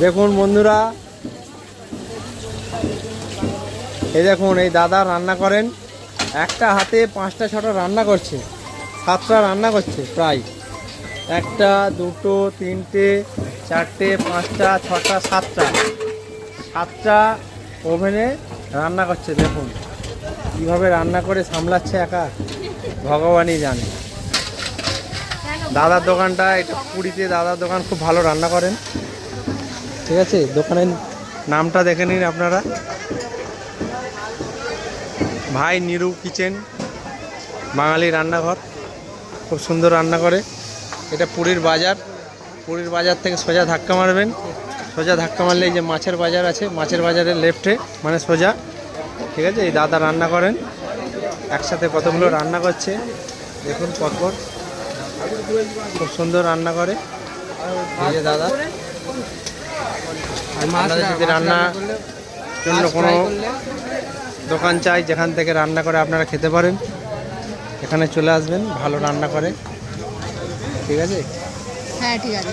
দেখুন বন্ধুরা, এই দেখুন এই দাদা রান্না করেন, একটা হাতে 5টা 6টা রান্না করছে, 7টা রান্না করছে প্রায়। 1টা 2টো 3টে 4টে 5টা 6টা 7টা ওভেনে রান্না করছে। দেখুন কীভাবে রান্না করে সামলাচ্ছে একা, ভগবানই জানে। দাদার দোকানটা এটা পুরীতে, দাদার দোকান খুব ভালো রান্না করেন, ঠিক আছে। দোকানের নামটা দেখে নিন আপনারা, ভাই নিরু কিচেন, বাঙালি রান্নাঘর, খুব সুন্দর রান্না করে। এটা পুরীর বাজার, পুরীর বাজার থেকে সোজা ধাক্কা মারবেন, সোজা ধাক্কা মারলে এই যে মাছের বাজার আছে, মাছের বাজারের লেফটে মানে সোজা, ঠিক আছে। এই দাদা রান্না করেন, একসাথে কতগুলো রান্না করছে দেখুন পরপর, খুব সুন্দর রান্না করে এই যে দাদা। আপনাদের যদি রান্নার জন্য কোনো দোকান চাই যেখান থেকে রান্না করে আপনারা খেতে পারেন, এখানে চলে আসবেন, ভালো রান্না করে, ঠিক আছে। হ্যাঁ ঠিক আছে।